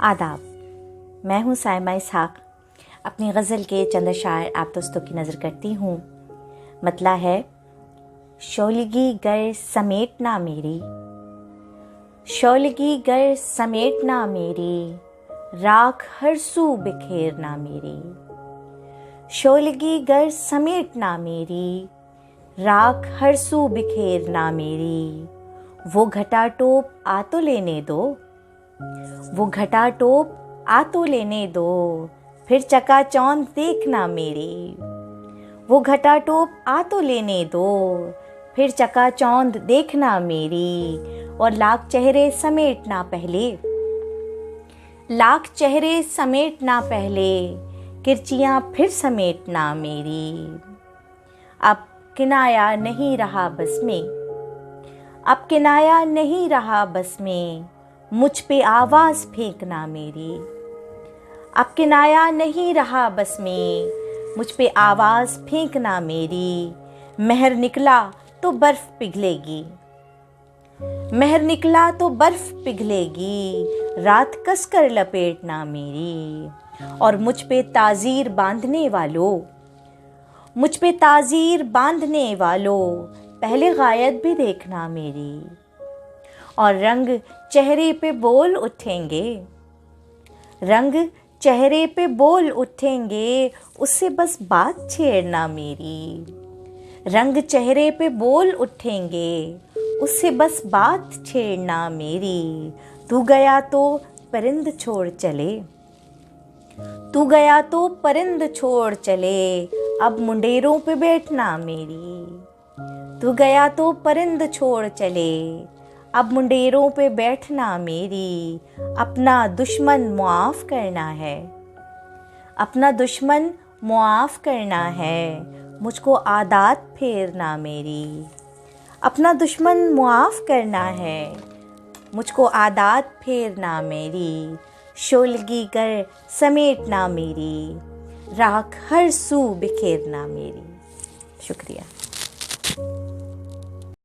आदाब। मैं हूँ साइमा इसहाक। अपनी गज़ल के चंद शायर आप दोस्तों की नज़र करती हूँ। मतला है, शोलगी गर समेटना मेरी, शोलगी गर समेटना मेरी, राख हर सू बिखेरना मेरी। शोलगी गर समेटना मेरी, राख हर सू बिखेरना मेरी। वो घटा टोप आ तो लेने दो, वो घटा टोप आ तो लेने दो, फिर चकाचौंध देखना मेरी। वो घटा टोप आ तो लेने दो, फिर चकाचौंध देखना मेरी। और लाख चेहरे समेटना पहले, लाख चेहरे समेटना पहले, किरचियाँ फिर समेटना मेरी। अब किनाया नहीं रहा बस में, अब किनाया नहीं रहा बस में, मुझ पे आवाज़ फेंकना मेरी। अब किनाया नहीं रहा बस में, मुझ पे आवाज़ फेंकना मेरी। मेहर निकला तो बर्फ़ पिघलेगी, मेहर निकला तो बर्फ़ पिघलेगी, रात कसकर लपेटना मेरी। और मुझ पे ताज़ीर बांधने वालों, मुझ पे ताज़ीर बांधने वालों, पहले गायद भी देखना मेरी। और रंग चेहरे पे बोल उठेंगे, रंग चेहरे पे बोल उठेंगे, उससे बस बात छेड़ना मेरी। रंग चेहरे पे बोल उठेंगे, उससे बस बात छेड़ना मेरी। तू गया तो परिंद छोड़ चले, तू गया तो परिंद छोड़ चले, अब मुंडेरों पे बैठना मेरी। तू गया तो परिंद छोड़ चले, अब मुंडेरों पे बैठना मेरी। अपना दुश्मन मुआफ़ करना है, अपना दुश्मन मुआफ़ करना है, मुझको आदात फेरना मेरी। अपना दुश्मन मुआफ़ करना है, मुझको आदात फेरना मेरी। शोलगी कर समेटना मेरी, राख हर सू बिखेरना मेरी। शुक्रिया।